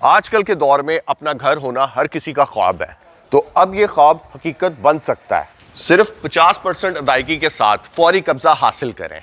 आजकल के दौर में अपना घर होना हर किसी का ख्वाब है, तो अब ये ख्वाब हकीकत बन सकता है। सिर्फ 50% अदायगी के साथ फौरी कब्जा हासिल करें।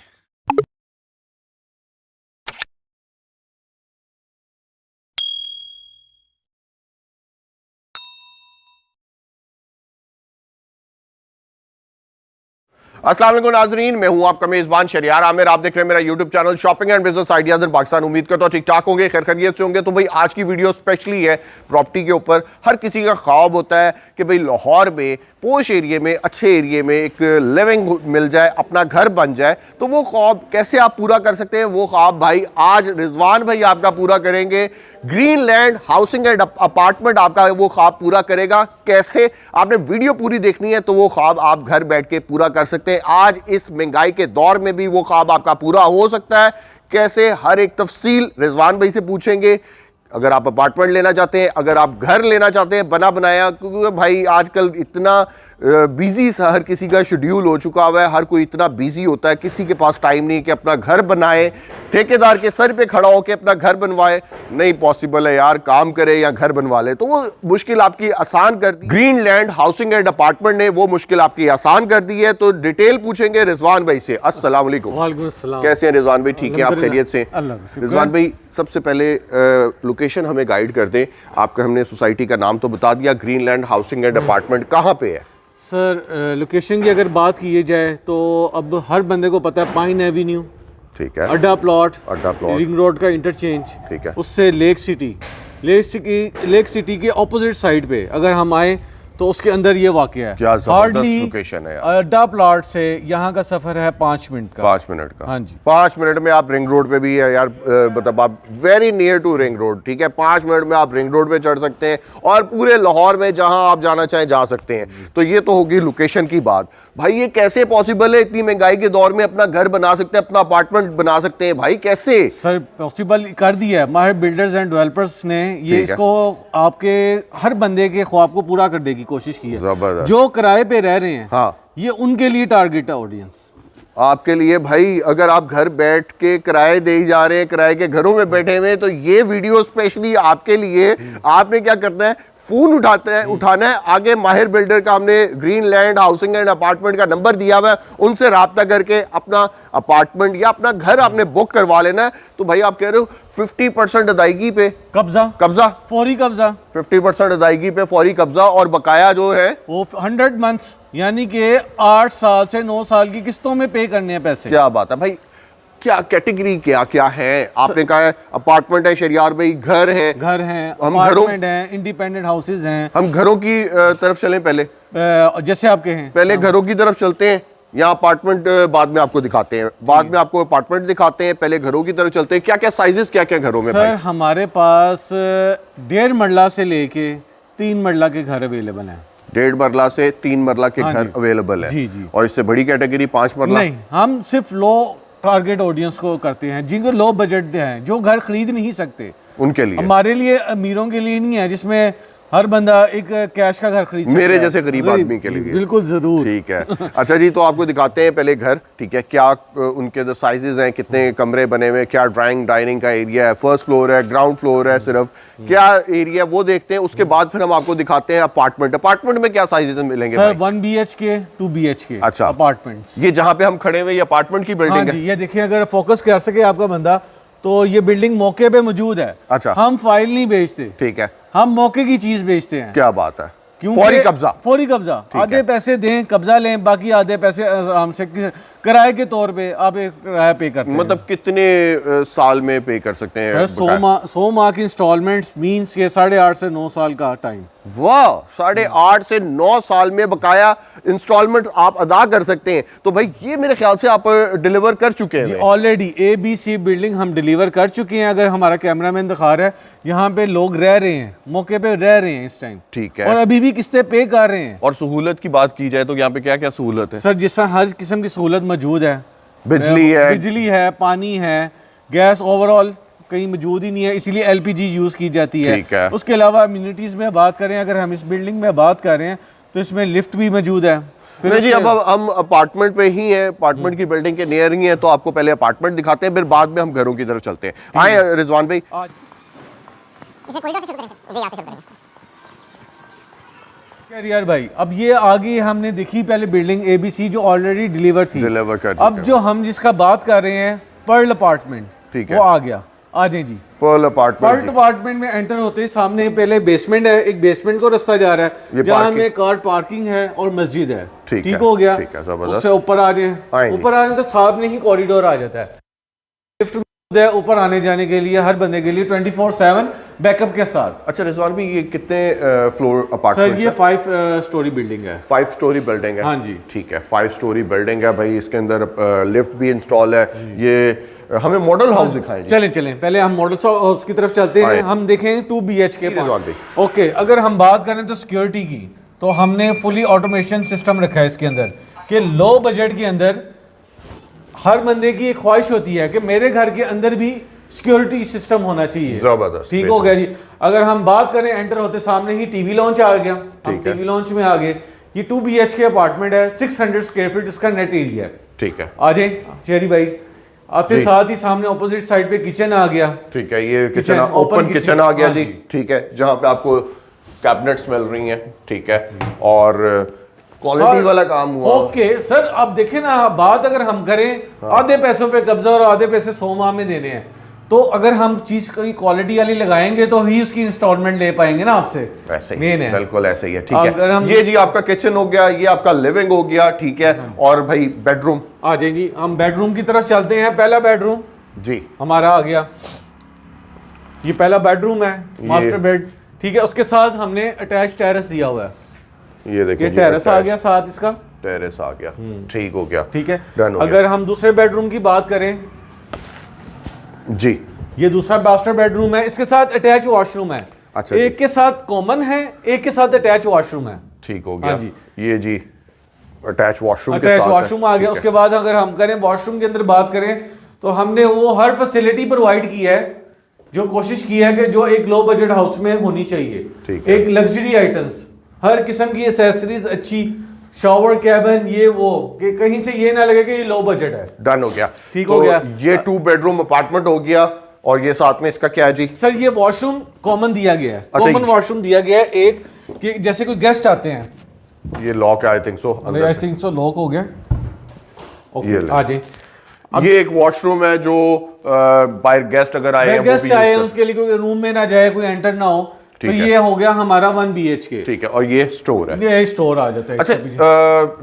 अस्सलाम वालेकुम नाज़रीन, मैं हूं आपका मेज़बान शरियार आमिर। आप देख रहे हैं मेरा YouTube channel shopping and business ideas in Pakistan. उम्मीद करता हूं ठीक ठाक होंगे, खैर खैरियत से होंगे। तो भाई आज की वीडियो स्पेशली है प्रॉपर्टी के ऊपर। हर किसी का ख्वाब होता है कि भाई लाहौर में पोश एरिया में, अच्छे एरिया में एक लिविंग मिल जाए, अपना घर बन जाए। तो वो ख्वाब कैसे आप पूरा कर सकते हैं? वो ख्वाब भाई आज रिजवान भाई आपका पूरा करेंगे। ग्रीनलैंड हाउसिंग एंड अपार्टमेंट आपका वो ख्वाब पूरा करेगा। कैसे? आपने वीडियो पूरी देखनी है तो वो ख्वाब आप घर बैठ के पूरा कर सकते हैं। आज इस महंगाई के दौर में भी वो ख्वाब आपका पूरा हो सकता है। कैसे? हर एक तफसील रिजवान भाई से पूछेंगे। अगर आप अपार्टमेंट लेना चाहते हैं, अगर आप घर लेना चाहते हैं बना बनाया, क्योंकि भाई आजकल इतना बिजी सा हर किसी का शेड्यूल हो चुका हुआ है, हर कोई इतना बिजी होता है, किसी के पास टाइम नहीं कि अपना घर बनाए, ठेकेदार के सर पे खड़ा होकर अपना घर बनवाए। नहीं पॉसिबल है यार, काम करे या घर बनवा ले। तो वो मुश्किल आपकी आसान कर दी ग्रीनलैंड हाउसिंग एंड अपार्टमेंट ने, वो मुश्किल आपकी आसान कर दी है। तो डिटेल पूछेंगे रिजवान भाई से। अस्सलाम वालेकुम। वालेकुम अस्सलाम। कैसे हैं रिजवान भाई? ठीक है, आप खैरियत से? रिजवान भाई सबसे पहले लोकेशन हमें गाइड कर दें। आपका हमने सोसाइटी का नाम तो बता दिया, ग्रीनलैंड हाउसिंग एंड अपार्टमेंट कहाँ पे है? सर लोकेशन की अगर बात की जाए तो अब हर बंदे को पता है पाइन एवेन्यू, ठीक है, अड्डा प्लॉट, रिंग रोड का इंटरचेंज, ठीक है, उससे लेक सिटी के ऑपोजिट साइड पे अगर हम आए तो उसके अंदर ये वाकया है। क्या जबरदस्त लोकेशन है यार। अड्डा प्लॉट से यहाँ का सफर है 5 मिनट का। 5 मिनट का? हाँ जी, 5 मिनट में आप रिंग रोड पे भी है यार, मतलब आप very near to ring road. ठीक है, 5 मिनट में आप रिंग रोड पे चढ़ सकते हैं और पूरे लाहौर में जहां आप जाना चाहें जा सकते हैं। तो ये तो होगी लोकेशन की बात। भाई ये कैसे पॉसिबल है? इतनी महंगाई के दौर में अपना घर बना सकते हैं, अपना अपार्टमेंट बना सकते हैं भाई, कैसे? सर पॉसिबल कर दिया है माहिर बिल्डर्स एंड डेवलपर्स ने। ये इसको आपके हर बंदे के ख्वाब को पूरा करने की कोशिश की है। जो किराए पे रह रहे हैं, हाँ, ये उनके लिए टारगेट है ऑडियंस। आपके लिए भाई, अगर आप घर बैठ के किराए दे जा रहे हैं, किराए के घरों में बैठे हुए हैं, तो ये वीडियो स्पेशली आपके लिए। आपने क्या करना है? फोन उठाना है। आगे माहिर बिल्डर का हमने ग्रीनलैंड हाउसिंग एंड अपार्टमेंट का नंबर दिया हुआ है, उनसे राब्ता करके अपना अपार्टमेंट या अपना घर आपने बुक करवा लेना है। तो भाई आप कह रहे हो 50% अदायगी पे कब्जा फौरी कब्जा, 50% अदायगी पे फौरी कब्जा, और बकाया जो है वो 100 मंथ्स यानी कि 8 साल से 9 साल की किस्तों में पे करने हैं पैसे। क्या बात है भाई! क्या कैटेगरी क्या क्या है? आपने कहा है अपार्टमेंट है शरियार भाई, घर है, अपार्टमेंट है, इंडिपेंडेंट हाउसेज हैं। हम घरों की तरफ चलें पहले, जैसे आपके हैं पहले घरों की तरफ चलते हैं या अपार्टमेंट बाद में आपको दिखाते हैं? बाद में आपको अपार्टमेंट दिखाते हैं, पहले घरों की तरफ चलते हैं। क्या क्या साइजेस क्या क्या घरों में? सर हमारे पास 1.5 मरला से लेके 3 मरला के घर अवेलेबल हैं। 1.5 मरला से 3 मरला के घर अवेलेबल है। जी जी। और इससे बड़ी कैटेगरी 5 मरला? नहीं, हम सिर्फ लो टारगेट ऑडियंस को करते हैं, जिनको लो बजट है, जो घर खरीद नहीं सकते, उनके लिए। हमारे लिए, अमीरों के लिए नहीं है, जिसमें हर बंदा एक कैश का घर खरीद सकता है। मेरे जैसे गरीब आदमी के लिए बिल्कुल जरूर। ठीक है। अच्छा जी, तो आपको दिखाते हैं पहले घर। ठीक है, क्या उनके जो साइजेस हैं, कितने कमरे बने हुए, क्या ड्राइंग डाइनिंग का एरिया है, फर्स्ट फ्लोर है, ग्राउंड फ्लोर है, सिर्फ क्या एरिया वो देखते हैं। उसके बाद फिर हम आपको दिखाते हैं अपार्टमेंट में क्या साइजेस मिलेंगे सर? 1 BHK 2 BHK अच्छा अपार्टमेंट्स। ये जहाँ पे हम खड़े हुए ये अपार्टमेंट की बिल्डिंग है। ये देखिए, अगर फोकस कर सके आपका बंदा तो ये बिल्डिंग मौके पे मौजूद है। अच्छा, हम फाइल नहीं बेचते, ठीक है, हम मौके की चीज बेचते हैं। क्या बात है! फौरी कब्जा, आधे पैसे दें कब्जा लें, बाकी आधे पैसे हमसे किराए के तौर पे आप एक किराया पे करते हैं। मतलब कितने साल में पे कर सकते हैं? सर 100 माह की इंस्टॉलमेंट्स मींस के 8.5 से 9 साल का टाइम। वाह, 8.5 से 9 साल में बकाया इंस्टॉलमेंट आप अदा कर सकते हैं। तो भाई ये मेरे ख्याल से आप डिलीवर कर चुके हैं ऑलरेडी। ABC बिल्डिंग हम डिलीवर कर चुके हैं। अगर हमारा कैमरामैन दिखा रहा है, यहाँ पे लोग रह रहे हैं, मौके पे रह रहे हैं इस टाइम, ठीक है, और अभी भी किस्तें पे कर रहे हैं। और सहूलत की बात की जाए तो यहाँ पे क्या क्या सहूलत है? सर जिस तरह हर किस्म की सहूलत मौजूद है, बिजली है, पानी है, गैस ओवरऑल कहीं मौजूद ही नहीं है, इसीलिए LPG यूज की जाती है। उसके अलावा अम्यूनिटीज में बात करें, अगर हम इस बिल्डिंग में बात कर रहे हैं तो इसमें लिफ्ट भी मौजूद है। नहीं जी, अब हम अपार्टमेंट पे ही हैं, अपार्टमेंट की बिल्डिंग के नियर ही हैं, तो आपको पहले अपार्टमेंट दिखाते हैं, फिर बाद में हम घरों की तरफ चलते हैं। आए रिजवान भाई। इसे कॉरिडोर से शुरू करेंगे जी, यहाँ से शुरू करेंगे। यार भाई अब ये आगे हमने देखी पहले बिल्डिंग ABC जो ऑलरेडी डिलीवर थी, डिलीवर कर अब जो हम जिसका बात कर रहे हैं पर्ल अपार्टमेंट, ठीक है, वो आ गया। आ जाए जी, पर्ल अपार्टमेंट में एंटर होते ही सामने पहले बेसमेंट है, एक बेसमेंट को रास्ता जा रहा है जहाँ में कार पार्किंग है और मस्जिद है। ठीक हो गया। उससे ऊपर आ जाए, ऊपर आ जाए तो सामने ही कॉरिडोर आ जाता है। लिफ्ट है ऊपर आने जाने के लिए हर बंदे के लिए 24/7 बैकअप के साथ। अच्छा रिजवान भाई, ये कितने फ्लोर अपार्टमेंट? सर ये 5 स्टोरी बिल्डिंग है। 5 स्टोरी बिल्डिंग है। हाँ जी, ठीक है, 5 स्टोरी बिल्डिंग है भाई। इसके अंदर लिफ्ट भी इंस्टॉल है। ये हमें मॉडल हाउस दिखाएं। चलें पहले हम मॉडल हाउस की तरफ चलते हैं। हम देखें 2 BHK। ओके, अगर हम बात करें तो सिक्योरिटी की, तो हमने फुली ऑटोमेशन सिस्टम रखा है इसके अंदर कि लो बजट के अंदर हर बंदे की एक ख्वाहिश होती है कि मेरे घर के अंदर भी सिक्योरिटी सिस्टम होना चाहिए। जबरदस्त। ठीक हो गया जी। अगर हम बात करें, एंटर होते सामने ही टीवी लॉन्च आ गया। हम टीवी लॉन्च में आ गए। ये 2 BHK अपार्टमेंट है, 600 स्क्वायर फीट इसका नेट एरिया है। ठीक है, आ जाए शेरी भाई। आते साथ ही सामने ऑपोजिट साइड पे किचन आ गया। ठीक है, ये किचन ओपन किचन आ गया जी। ठीक है, जहाँ पे आपको कैबिनेट्स मिल रही हैं। ठीक है, और क्वालिटी वाला काम हुआ। ओके सर, अब देखें ना, बात अगर हम करें आधे पैसों पे कब्जा और आधे पैसे 100 माह में देने हैं, तो अगर हम चीज की क्वालिटी वाली लगाएंगे तो ही उसकी इंस्टॉलमेंट ले पाएंगे ना आपसे। ऐसे ही मेन है, बिल्कुल ऐसे ही है। ठीक है, ये जी आपका किचन हो गया, ये आपका लिविंग हो गया। ठीक है, और भाई बेडरूम आ जाए जी। हम बेडरूम की तरफ चलते हैं। पहला बेडरूम जी हमारा आ गया। ये पहला बेडरूम है, मास्टर बेड। ठीक है, उसके साथ हमने अटैच टेरेस दिया हुआ है। ये देखिए, टेरेस आ गया साथ, इसका टेरेस आ गया। ठीक हो गया। ठीक है, अगर हम दूसरे बेडरूम की बात करें जी, ये दूसरा मास्टर बेडरूम है, इसके साथ अटैच वॉशरूम है। अच्छा, एक के साथ कॉमन है, एक के साथ अटैच वॉशरूम है। ठीक हो गया। हाँ जी, ये जी अटैच वॉशरूम आ गया। उसके बाद अगर हम करें वॉशरूम के अंदर बात करें, तो हमने वो हर फैसिलिटी प्रोवाइड की है जो कोशिश की है कि जो एक लो बजट हाउस में होनी चाहिए। एक लग्जरी आइटम्स, हर किस्म की एसेसरीज अच्छी, शावर कैबिन, ये वो, कि कहीं से ये ना लगे कि ये लो बजट है। डन हो गया। ठीक हो गया। ये 2 बेडरूम अपार्टमेंट हो गया। और ये साथ में इसका क्या है जी? सर ये वॉशरूम कॉमन दिया गया है। कॉमन वॉशरूम दिया गया है एक, कि जैसे कोई गेस्ट आते हैं। ये लॉक है, आई थिंक सो लॉक हो गया। ओके, आ जाए। ये एक वॉशरूम है जो बाहर गेस्ट अगर आए हैं, गेस्ट आए हैं उसके लिए कोई रूम में ना जाए, कोई एंटर ना हो, तो ये हो गया हमारा 1 BHK। ठीक है, और ये स्टोर है। ये स्टोर आ जाता है। अच्छा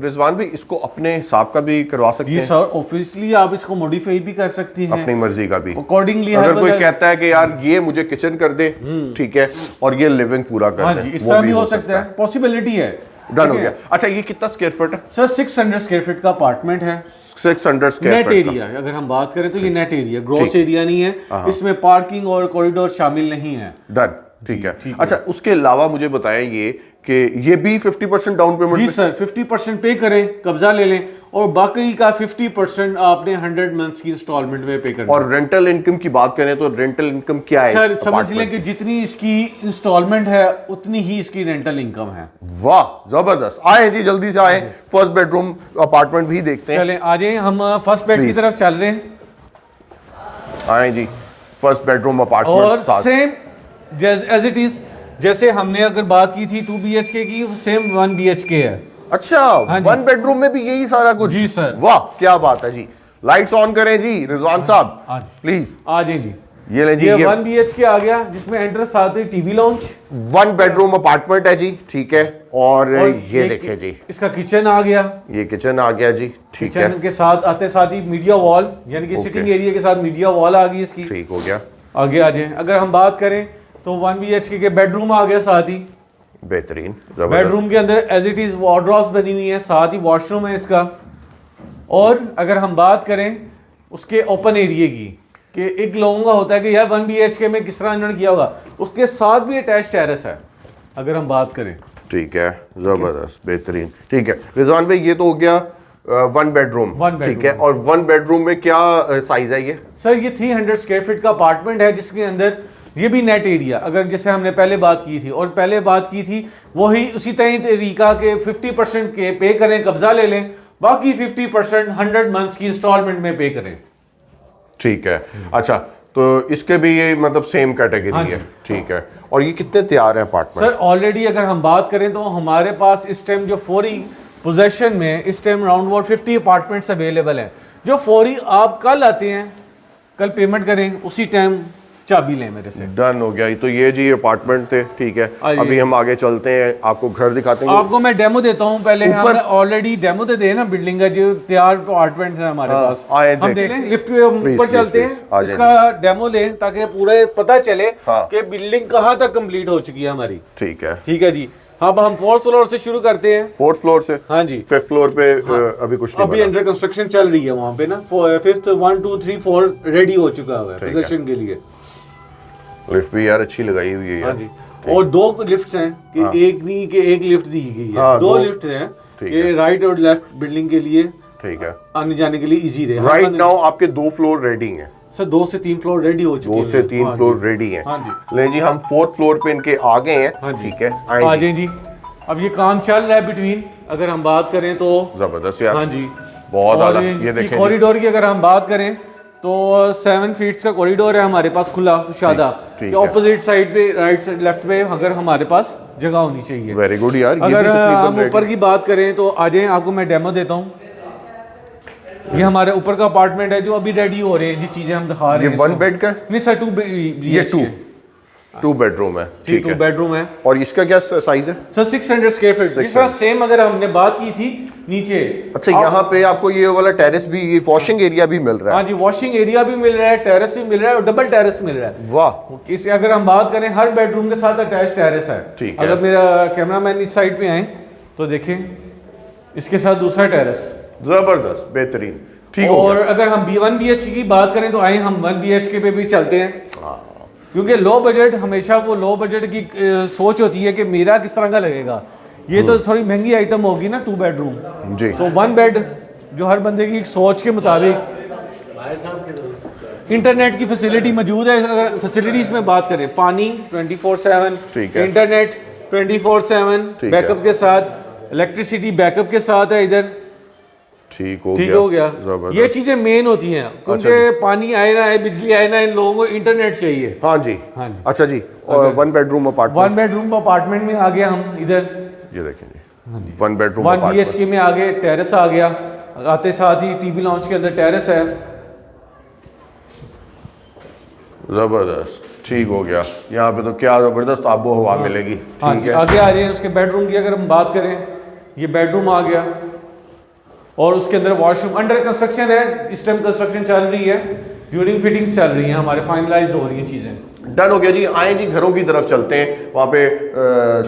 रिजवान भाई, इसको अपने हिसाब का भी करवा सकते हैं? सर ऑब्वियसली आप इसको मॉडिफाई भी कर सकती हैं अपनी मर्जी का भी अकॉर्डिंगली। अगर कोई कहता है कि यार ये मुझे किचन कर दे, ठीक है, और ये लिविंग पूरा कर दे, इस तरह भी हो सकता है, पॉसिबिलिटी है। डन हो गया। अच्छा, ये कितना स्क्वायर फीट है? सर 600 स्क्वायर फीट का अपार्टमेंट है। 600 स्क्वायर नेट एरिया अगर हम बात करें तो ये नेट एरिया, ग्रॉस एरिया नहीं है, इसमें पार्किंग और कॉरिडोर शामिल नहीं है। डन, ठीक है। अच्छा, उसके अलावा मुझे बताएं ये कि ये भी 50% डाउन पेमेंट? जी सर, 50% पे करें, कब्जा ले लें, और बाकी का 50% आपने 100 मंथ्स की इंस्टॉलमेंट में पे करना। और रेंटल इनकम की बात करें तो रेंटल इनकम क्या है? सर समझ लें कि जितनी इसकी इंस्टॉलमेंट है उतनी ही इसकी रेंटल इनकम है। वाह, जबरदस्त। आए जी, जल्दी से आए, फर्स्ट बेडरूम अपार्टमेंट भी देखते हैं। चलें, आ जाए, हम फर्स्ट बेड की तरफ चल रहे हैं। आए जी, फर्स्ट बेडरूम अपार्टमेंट, और सेम एज इट इज जैसे हमने अगर बात की थी 2 BHK की, सेम 1 BHK है। अच्छा, 1 बेडरूम में भी यही सारा कुछ? जी सर। वाह, क्या बात है जी। लाइट्स ऑन करें जी रिजवान साहब, प्लीज। आ जाए जी। ये ले जी, ये 1 BHK आ गया, जिसमें एंटर साथ ही टीवी लॉन्च। 1 बेडरूम अपार्टमेंट है जी। ठीक है, और ये देखें जी, इसका किचन आ गया। ये किचन आ गया जी। ठीक है, किचन के साथ आते साथ ही मीडिया वॉल, यानी कि सिटिंग एरिया के साथ मीडिया वॉल आ गई इसकी। ठीक हो गया। आगे आ जाए, अगर हम बात करें तो 1 BHK के बेडरूम आ गया साथ ही। बेहतरीन। बेडरूम के अंदर एज इट इज वार्डरोब्स बनी हुई है, साथ ही वॉशरूम है इसका। और अगर हम बात करें उसके ओपन एरिया की, कि एक लोगों का होता है कि यार 1 BHK में किस तरह इन्होंने किया होगा, उसके साथ भी अटैच टेरेस है अगर हम बात करें। ठीक है, जबरदस्त, बेहतरीन। ठीक है रिजवान भाई, ये तो हो गया 1 बेडरूम। ठीक है, और 1 बेडरूम में क्या साइज है ये? सर ये 300 स्क्वायर फीट का अपार्टमेंट है, जिसके अंदर ये भी नेट एरिया, अगर जैसे हमने पहले बात की थी और पहले बात की थी वही उसी तरीका के 50% के पे करें, कब्जा ले लें, बाकी 50% 100 मंथ्स की इंस्टॉलमेंट में पे करें। ठीक है। अच्छा, तो इसके भी ये मतलब सेम कैटेगरी है, ठीक है। और ये कितने तैयार हैं अपार्टमेंट? सर ऑलरेडी अगर हम बात करें तो हमारे पास इस टाइम जो फौरी पोजेशन में इस time round about 50 apartments available हैं, जो फौरी आप कल आते हैं, कल पेमेंट करें, उसी टाइम चाबी लें मेरे से। डन हो गया। तो ये जी अपार्टमेंट थे, ठीक है। अभी हम आगे चलते हैं, आपको घर दिखाते हैं। आपको मैं डेमो देता हूँ पहले। हमने ऑलरेडी डेमो दे ना बिल्डिंग का, जो तैयार अपार्टमेंट है हमारे पास। हम देख लें, लिफ्ट पे ऊपर चलते हैं, इसका डेमो लें ताकि पूरा पता चले कि बिल्डिंग कहाँ तक कंप्लीट हो चुकी है हमारी। ठीक है, ठीक है जी। अब हम 4th फ्लोर से शुरू करते हैं। 4th फ्लोर से? हाँ जी। 5th फ्लोर पे अभी कुछ नहीं, अभी अंडर कंस्ट्रक्शन चल रही है वहाँ पे ना। 5th 1 2 3 4 रेडी हो चुका है पोजीशन के लिए। लिफ्ट भी यार अच्छी लगाई हुई है। हाँ जी। और 2 लिफ्ट्स हैं कि एक नहीं कि एक लिफ्ट दी गई है। 2 लिफ्ट हैं कि राइट और लेफ्ट बिल्डिंग के लिए, ठीक है, आने जाने के लिए इजी रहे। राइट नाउ आपके 2 फ्लोर रेडी हैं सर। 2 से 3 फ्लोर रेडी हो चुके हैं। 2 से 3 फ्लोर रेडी हैं। हाँ जी। ले जी, हम 4th फ्लोर पे इनके आ गए हैं। हाँ ठीक है, आ जाए जी। अब ये काम चल रहा है बिटवीन, अगर हम बात करें तो जबरदस्त यार। हाँ जी, बहुत आला। ये देखें कॉरिडोर की अगर हम बात करें तो 7 फीट्स का कॉरिडोर है हमारे पास, खुला कुशादा। ऑपोजिट साइड पे, राइट साइड, लेफ्ट पे अगर हमारे पास जगह होनी चाहिए। वेरी गुड यार। अगर हम ऊपर की बात करें तो आ जाए, आपको मैं डेमो देता हूँ। ये हमारे ऊपर का अपार्टमेंट है जो अभी रेडी हो रहे हैं जी, चीजें हम दिखा रहे हैं। 1 बेड का नहीं सर, 2 बेडरूम है। ठीक है, 2 बेडरूम है। और इसका क्या साइज है सर? 600 square feet. इसका सेम अगर हमने बात की थी नीचे। अच्छा, यहाँ पे आपको ये वाला टेरेस भी, ये वॉशिंग एरिया भी मिल रहा है? हाँ जी, वॉशिंग एरिया भी मिल रहा है, टेरेस भी मिल रहा है और डबल टेरेस मिल रहा है। वाह। इस अगर हम बात करें, हर बेडरूम के साथ अटैच टेरेस है। ठीक है। अगर मेरा कैमरामैन इस साइड पे आए तो देखें, इसके साथ दूसरा टेरेस। जबरदस्त, बेहतरीन। ठीक। और अगर हम B1 BHK की बात करें तो आए हम 1 BHK पे भी चलते हैं, क्योंकि लो बजट, हमेशा वो लो बजट की सोच होती है कि मेरा किस तरह का लगेगा। ये तो थोड़ी महंगी आइटम होगी ना 2 बेडरूम जी। तो 1 बेड जो हर बंदे की सोच के मुताबिक। इंटरनेट की फैसिलिटी मौजूद है। अगर फैसिलिटीज में बात करें, पानी 24/7, इंटरनेट 24/7 बैकअप के साथ, इलेक्ट्रिसिटी बैकअप के साथ है इधर। ठीक हो गया। ये चीजें मेन होती हैं, क्योंकि पानी आए ना आए, बिजली आए ना, इन लोगों को इंटरनेट चाहिए। हाँ जी, हाँ जी। अच्छा जी। और 1 बेडरूम अपार्टमेंट? 1 बेडरूम अपार्टमेंट में आ गया हम इधर। ये देखें जी, 1 बेडरूम 1 BHK में आगे टेरेस आ गया। आते साथ ही टीवी लॉन्च के अंदर टेरेस है। जबरदस्त, ठीक हो गया। यहाँ पे तो क्या जबरदस्त आबो हवा मिलेगी। हाँ जी, आगे आ जाए। उसके बेडरूम की अगर हम बात करें, ये बेडरूम आ गया और उसके अंदर वॉशरूम अंडर कंस्ट्रक्शन है। इस टाइम कंस्ट्रक्शन चल रही है, ड्यूरिंग फिटिंग्स चल रही हैं, हमारे फाइनलाइज हो रही हैं चीजें। डन हो गया जी। आए जी, घरों की तरफ चलते हैं। वहाँ पे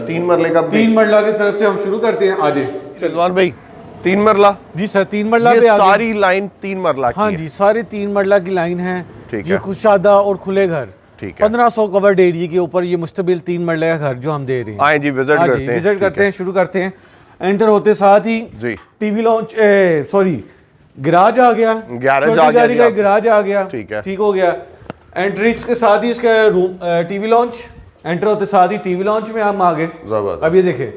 3 मरले का, 3 मरला की तरफ से हम शुरू करते हैं। आज रिजवान भाई, 3 मरला? जी सर, 3 मरला पे सारी लाइन 3 मरला की? हाँ जी, सारी 3 मरला की लाइन है। ठीक है। ये कुशादा और खुले घर। ठीक है। 1500 कवर्ड एरिया के ऊपर ये मुस्तबिल 3 मरले का घर जो हम दे रहे हैं। आए जी, विजिट करते हैं। शुरू करते हैं। एंटर होते साथ ही जी टीवी लॉन्च, सॉरी, गैराज आ गया। गैराज आ गया, गैराज आ गया। ठीक है, ठीक हो गया। एंट्रीज के साथ ही इसका रूम, टीवी लॉन्च। एंटर होते साथ ही टीवी लॉन्च में हम आ गए। अब ये देखें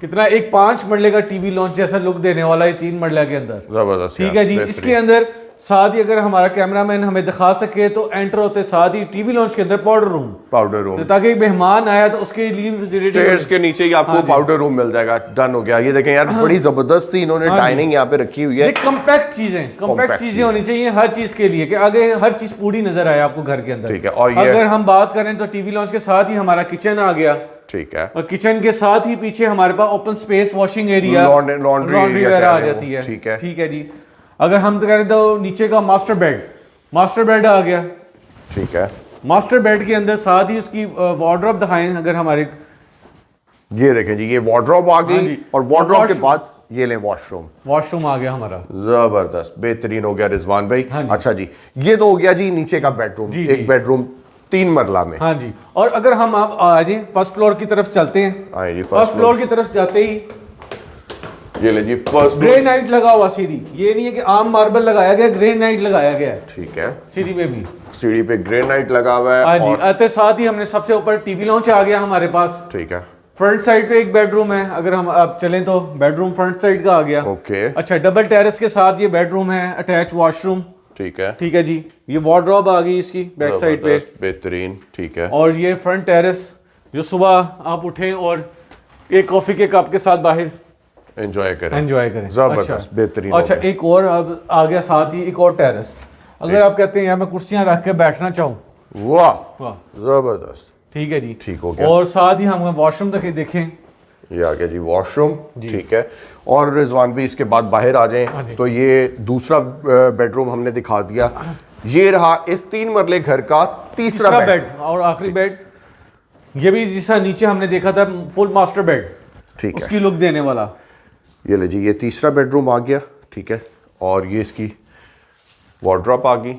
कितना, एक 5 मरले का टीवी लॉन्च जैसा लुक देने वाला है 3 मरले के अंदर। जबरदस्त। ठीक है जी। इसके अंदर साथ ही अगर हमारा कैमरामैन हमें दिखा सके तो एंटर होते साथ ही टीवी लॉन्च के अंदर पाउडर रूम, ताकि एक मेहमान आया तो उसके लिए स्टेयर्स के नीचे ही आपको पाउडर रूम मिल जाएगा। डन हो गया। ये देखें यार, बड़ी जबरदस्त इन्होंने डाइनिंग यहाँ पे रखी हुई है। कॉम्पैक्ट चीजें होनी चाहिए हर चीज के लिए, कि आगे हर चीज पूरी नजर आए आपको घर के अंदर। ठीक है। और अगर हम बात करें तो टीवी लॉन्च के साथ ही हमारा किचन आ गया। ठीक है। और किचन के साथ ही पीछे हमारे पास open space, washing area, laundry वगैरह आ जाती है। ठीक है। ठीक है जी। अगर हम करें तो नीचे का मास्टर बेड आ गया। ठीक है। मास्टर बेड के अंदर साथ ही उसकी वार्डरोब दिखाएं अगर हमारे, ये देखें जी, ये वार्डरोब आ गई। और वार्डरोब के बाद ये ले वॉशरूम आ गया हमारा। जबरदस्त, बेहतरीन हो गया रिजवान भाई। अच्छा जी, ये तो हो गया जी नीचे का बेडरूम। एक बेडरूम 3 मरला में। हाँ जी। और अगर हम आप आ जाए फर्स्ट फ्लोर की तरफ चलते हैं। फर्स्ट फ्लोर की तरफ जाते ही ये ले जी, फर्स्ट ग्रेनाइट लगा हुआ सीढ़ी। ये नहीं है कि आम मार्बल लगाया गया, ग्रेनाइट लगाया गया है। ठीक है। सीढ़ी में भी, सीढ़ी पे ग्रेनाइट लगा हुआ है। हाँ जी। आते साथ ही हमने सबसे ऊपर टीवी लॉन्च आ गया हमारे पास। ठीक है। फ्रंट साइड पे एक बेडरूम है। अगर हम आप चलें तो बेडरूम फ्रंट साइड का आ गया। ओके। अच्छा, डबल टेरेस के साथ ये बेडरूम है, अटैच वॉशरूम। ठीक है। ठीक है जी, ये वार्डरोब आ गई इसकी बैक साइड पे, बेहतरीन। ठीक है। और ये फ्रंट टेरेस जो सुबह आप उठें और एक कॉफी के कप के साथ बाहर एंजॉय करें। जबरदस्त, अच्छा, बेहतरीन। अच्छा, एक और अब आ गया साथ ही एक और टेरेस। अगर आप कहते हैं यार मैं कुर्सियां रख के बैठना चाहूँ, वाह जबरदस्त। ठीक है जी, ठीक हो गया। और साथ ही हम वॉशरूम देखें, ये आ गया जी वॉशरूम। ठीक है। और रिजवान भी इसके बाद बाहर आ जाएं तो ये दूसरा बेडरूम हमने दिखा दिया। ये रहा इस 3 मरले घर का तीसरा बेड और आखिरी बेड। ये भी जिस नीचे हमने देखा था फुल मास्टर बेड, ठीक है, उसकी लुक देने वाला। ये ले जी, ये तीसरा बेडरूम आ गया। ठीक है। और ये इसकी वार्डरोब आ गई।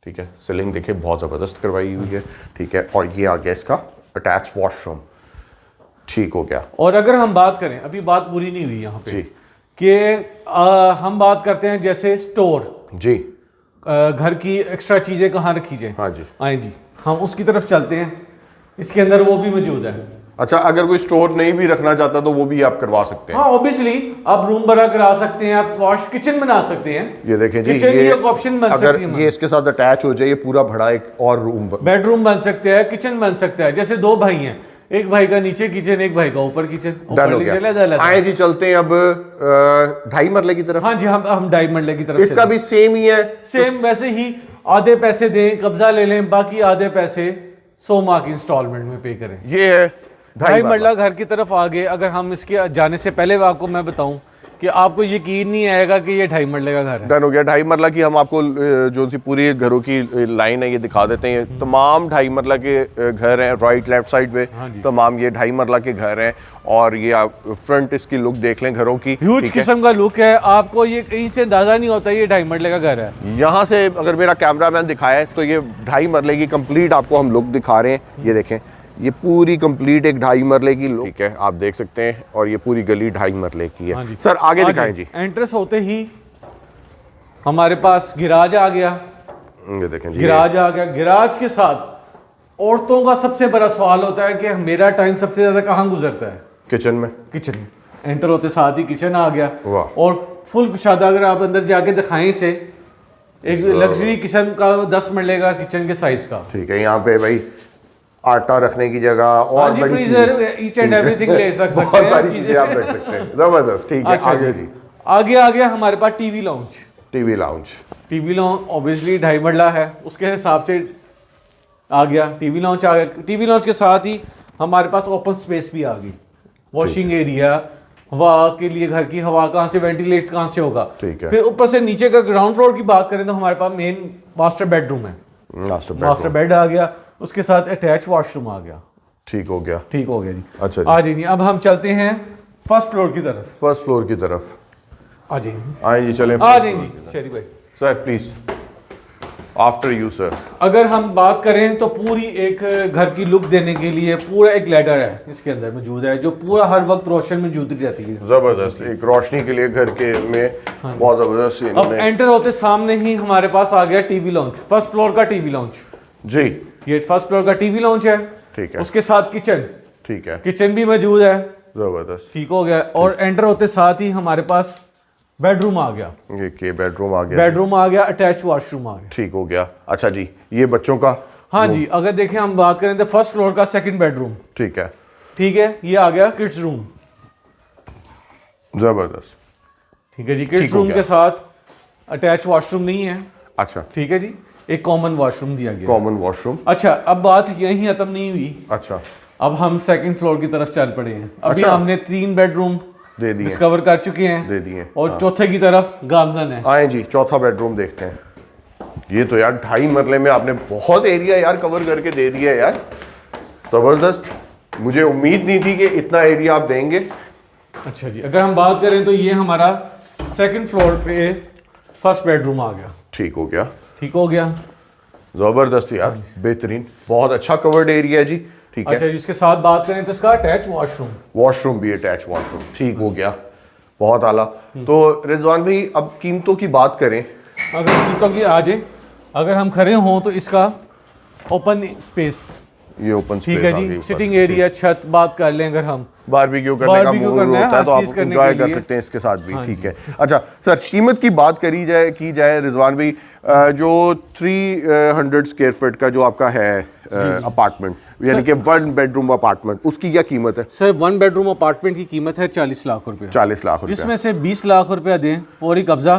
ठीक है। सीलिंग देखिए बहुत ज़बरदस्त करवाई हुई है। ठीक है। और ये आ गया इसका अटैच वॉशरूम। ठीक हो गया। और अगर हम बात करें, अभी बात पूरी नहीं हुई यहाँ पे कि हम बात करते हैं जैसे स्टोर जी, घर की एक्स्ट्रा चीजें कहाँ रखी जाए। हाँ जी, आए जी, हम उसकी तरफ चलते हैं। इसके अंदर वो भी मौजूद है। अच्छा, अगर कोई स्टोर नहीं भी रखना चाहता तो वो भी आप करवा सकते हैं। हाँ, ऑब्वियसली आप रूम बड़ा करा सकते हैं, आप वॉश किचन बना सकते हैं। ये देखें जी, किचन ये की एक ऑप्शन बन अगर सकती है। ये इसके साथ अटैच हो जाए, ये पूरा बड़ा एक और रूम, बेडरूम बन सकते हैं, किचन बन सकता है। जैसे 2 भाई हैं, एक भाई का नीचे किचन, एक भाई का ऊपर किचन। डन हो गया। आए जी, चलते हैं अब 2.5 मरले की तरफ। हाँ जी, हम 2.5 मरले की तरफ। इसका भी सेम ही है, सेम वैसे ही। आधे पैसे दें, कब्जा ले लें, बाकी आधे पैसे 100 माह की इंस्टॉलमेंट में पे करें। ये है 2.5 मरला घर की तरफ आगे। अगर हम इसके जाने से पहले आपको मैं बताऊं कि आपको यकीन नहीं आएगा कि ये 2.5 मरले का घर है। डन हो गया। 2.5 मरला की हम आपको जो सी पूरी घरों की लाइन है ये दिखा देते हैं। तमाम 2.5 मरला के घर हैं, राइट लेफ्ट साइड पे तमाम ये 2.5 मरला के घर हैं। और ये आप फ्रंट इसकी लुक देख लें घरों की, ह्यूज किस्म का लुक है। आपको ये कहीं से अंदाजा नहीं होता ये 2.5 मरले का घर है। यहाँ से अगर मेरा कैमरामैन दिखाए तो ये 2.5 मरले की कंप्लीट आपको हम लुक दिखा रहे हैं। ये देखें, ये पूरी कंप्लीट एक 2.5 मरले की लुक, ठीक है, आप देख सकते हैं। और ये पूरी गली 2.5 मरले की है। हाँ सर आगे दिखाएं जी। एंट्रेंस होते ही हमारे पास गिराज आ गया। ये देखें जी, गिराज आ गया। गिराज के साथ औरतों का सबसे बड़ा सवाल होता है कि मेरा टाइम सबसे ज्यादा कहाँ गुजरता है? किचन में। किचन में एंटर होते साथ ही किचन आ गया। वाह। और फुल कुशादा, अगर आप अंदर जाके दिखाएं इसे, एक लग्जरी किचन का 10 मरले का किचन के साइज का। ठीक है। यहाँ पे भाई आटा रखने की जगह और बड़ी फ्रीजर, ईच एंड एवरीथिंग ले सकते हैं। बहुत सारी चीजें आप रख सकते हैं। जबरदस्त। ठीक है। अच्छा आगे जी, आगे आ गया हमारे पास TV lounge. TV lounge. TV lounge obviously 2.5 marla है, उसके हिसाब से आ गया टीवी लाउंज। आ गया टीवी लाउंज के साथ ही हमारे पास ओपन स्पेस भी आ गई। वॉशिंग एरिया, हवा के लिए, घर की हवा कहाँ से, वेंटिलेट कहाँ से होगा। ठीक है। फिर ऊपर से नीचे का ग्राउंड फ्लोर की बात करें तो हमारे पास मेन मास्टर बेडरूम है। मास्टर बेड आ गया, उसके साथ अटैच वॉशरूम आ गया। ठीक हो गया। ठीक हो गया जी। अच्छा आ जी। अब हम चलते हैं फर्स्ट फ्लोर की तरफ। फर्स्ट फ्लोर की तरफ आ जी, आए जी, चलें। आ जी शेरी भाई। Sir please, after you sir. अगर हम बात करें तो पूरी एक घर की लुक देने के लिए पूरा एक लैडर है इसके अंदर मौजूद है, जो पूरा हर वक्त रोशन मौजूद रहती है। जबरदस्त, एक रोशनी के लिए घर के में बहुत जबरदस्त। अब एंटर होते सामने ही हमारे पास आ गया टीवी लॉन्च, फर्स्ट फ्लोर का टीवी लॉन्च जी। ये फर्स्ट फ्लोर का टीवी लॉन्च है। ठीक है। उसके साथ किचन, ठीक है, किचन भी मौजूद है। जबरदस्त। ठीक हो गया। और एंटर होते साथ ही हमारे पास बेडरूम आ गया। ये के बेडरूम आ गया। बेडरूम आ गया, अटैच वॉशरूम आ गया। ठीक हो गया। अच्छा जी, ये बच्चों का। हाँ जी, अगर देखें हम बात करें तो फर्स्ट फ्लोर का सेकंड बेडरूम। ठीक है। ठीक है। ये आ गया किड्स रूम। जबरदस्त। ठीक है जी। किड्स रूम के साथ अटैच वॉशरूम नहीं है। अच्छा। ठीक है जी, एक कॉमन वॉशरूम दिया गया। Common washroom. अच्छा, अब बात यहीं खत्म नहीं हुई। अच्छा, अब हम सेकंड फ्लोर की तरफ चल पड़े हैं। अभी अच्छा। हमने 3 बेडरूम दे दिए, डिस्कवर कर चुके हैं। दे दिए। और चौथे की तरफ गार्डन है। आए जी, चौथा बेडरूम देखते हैं। ये तो यार 2.5 मरले में आपने बहुत एरिया यार कवर करके दे दिया यार, जबरदस्त। मुझे उम्मीद नहीं थी कि इतना एरिया आप देंगे। अच्छा जी, अगर हम बात करें तो ये हमारा सेकंड फ्लोर पे फर्स्ट बेडरूम आ गया। ठीक हो गया। ठीक हो गया। जबरदस्त यार, बेहतरीन, बहुत अच्छा कवर्ड एरिया जी। ठीक है। अच्छा जी, इसके साथ बात करें तो इसका अटैच वॉशरूम। वॉशरूम भी अटैच वॉशरूम। ठीक हो गया, बहुत आला। तो रिजवान भाई, अब कीमतों की बात करें। अगर कीमतों की आ जाए, अगर हम खड़े हों तो इसका ओपन स्पेस, ये ओपन ठीक है जी, सिटिंग एरिया, छत बात कर लें, अगर हम बारबेक्यू करने का मूड होता है तो आप एंजॉय कर सकते हैं इसके साथ भी। ठीक है। अच्छा सर, कीमत की बात की जाए रिजवान भाई, जो 300 स्क्वायर फीट का जो आपका है अपार्टमेंट, यानी कि 1 बेडरूम अपार्टमेंट, उसकी क्या कीमत है? सर 1 बेडरूम अपार्टमेंट की कीमत है 40 लाख रुपए। 40 लाख रुपए, जिसमें से 20 लाख रुपया दें फौरी कब्जा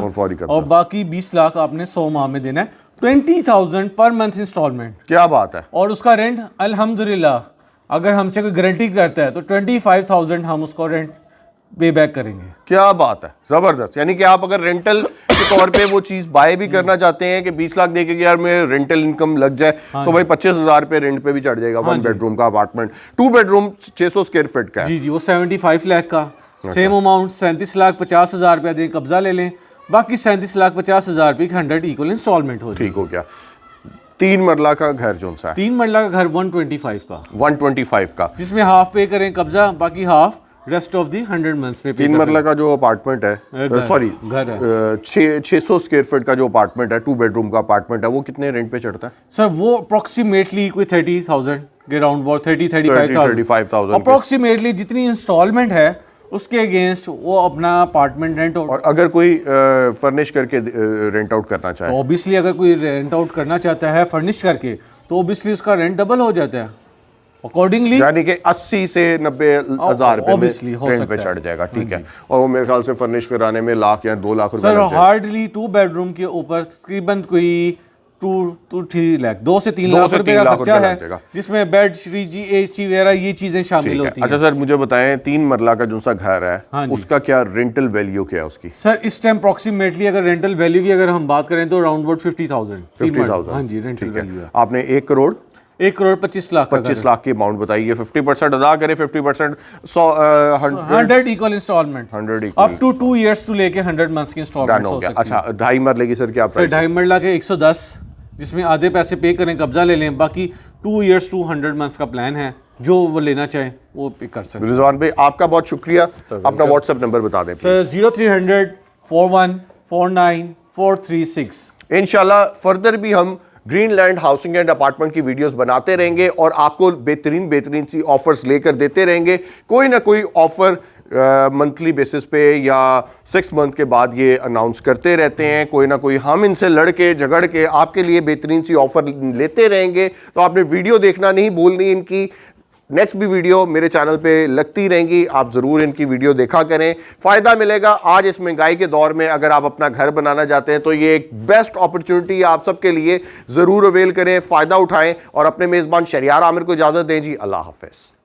और बाकी 20 लाख आपने 100 माह में देना है, 20,000 पर मंथ इंस्टॉलमेंट। क्या बात है। और उसका रेंट अल्हम्दुलिल्लाह अगर हमसे कोई गारंटी करता है तो 25,000 हम उसको रेंट पे बैक करेंगे। क्या बात है, जबरदस्त। यानी कि आप अगर रेंटल के तौर पे वो चीज बाय भी करना चाहते हैं कि 20 लाख देके यार में रेंटल इनकम लग जाए, तो भाई 25,000 पे रेंट पे भी चढ़ जाएगा। 1 बेडरूम का अपार्टमेंट, 2 बेडरूम 600 स्क्वायर फीट का है। जी जी, वो 75 लाख का सेम अमाउंट 37,50,000 रुपया दें कब्जा ले लें, बाकी 37,50,000 रुपये 100 इक्वल इंस्टॉलमेंट हो। ठीक हो गया। 3 मरला का घर जो सा है, 3 मरला का घर 125 का, 125 का, जिसमें हाफ पे करें कब्जा, बाकी half rest of the 100 months पे। 3 मरला का जो अपार्टमेंट है, सॉरी घर है, 600 स्क्वायर फीट का जो अपार्टमेंट है, 2 बेडरूम का अपार्टमेंट है, वो कितने रेंट पे चढ़ता है? सर वो अप्रोक्सीमेटली कोई 30,000 के राउंड अबाउट 35,000 अप्रोक्सीमेटली जितनी इंस्टॉलमेंट है उसके अगेंस्ट वो अपना अपार्टमेंट रेंट। और अगर कोई फर्निश करके रेंट आउट करना चाहे, तो ऑब्वियसली अगर कोई रेंट आउट करना चाहता है फर्निश करके, तो ऑब्वियसली उसका रेंट डबल हो जाता है अकॉर्डिंगली, यानी कि 80 से 90,000 रुपए में रेंट पे चढ़ जाएगा। ठीक है। और वो मेरे ख्याल से फर्निश कराने में लाख या 2 लाख रुपए सर हार्डली 2 बेडरूम के ऊपर तकरीबन कोई 2 लाख 2 से 3 लाख रुपए का खर्चा है, जिसमें बेड फ्रिज एसी वगैरह ये चीजें शामिल होती हैं। अच्छा सर, मुझे बताएं 3 मरला का जो सा घर है, उसका क्या रेंटल वैल्यू क्या है उसकी? सर इस टाइम अप्रोक्सीमेटली अगर रेंटल वैल्यू की अगर हम बात करें तो अराउंड अबाउट 50,000। हाँ जी, रेंटल वैल्यू है। आपने 1 करोड़ 25 लाख 25 लाख की अमाउंट बताइए, 50% अदा करें, 50% 100 equal installment 100 up to 2 years to लेके 100 मंथ्स की इंस्टॉलमेंट हो सकती है। अच्छा, 2.5 मरले की सर क्या प्राइस? 2.5 मरला के 110, जिसमें आधे पैसे पे करें कब्जा ले लें, बाकी 2 इयर्स टू 100 मंथ्स का प्लान है, जो वो लेना चाहें वो पे कर सकते हैं। रिजवान भाई आपका बहुत शुक्रिया, अपना व्हाट्सएप नंबर बता दें सर। 0300 41 49 436। इंशाल्लाह फर्दर भी हम ग्रीनलैंड हाउसिंग एंड अपार्टमेंट की वीडियोस बनाते रहेंगे और आपको बेहतरीन सी ऑफर्स लेकर देते रहेंगे। कोई ना कोई ऑफर मंथली बेसिस पे या 6 मंथ के बाद ये अनाउंस करते रहते हैं, कोई ना कोई हम इनसे लड़के झगड़ के आपके लिए बेहतरीन सी ऑफर लेते रहेंगे। तो आपने वीडियो देखना नहीं भूलनी, इनकी नेक्स्ट भी वीडियो मेरे चैनल पे लगती रहेंगी, आप ज़रूर इनकी वीडियो देखा करें, फ़ायदा मिलेगा। आज इस महंगाई के दौर में अगर आप अपना घर बनाना चाहते हैं तो ये एक बेस्ट अपॉर्चुनिटी है आप सबके लिए, ज़रूर अवेल करें, फ़ायदा उठाएं और अपने मेज़बान शहरियार आमिर को इजाज़त दें जी। अल्लाह हाफ़िज़।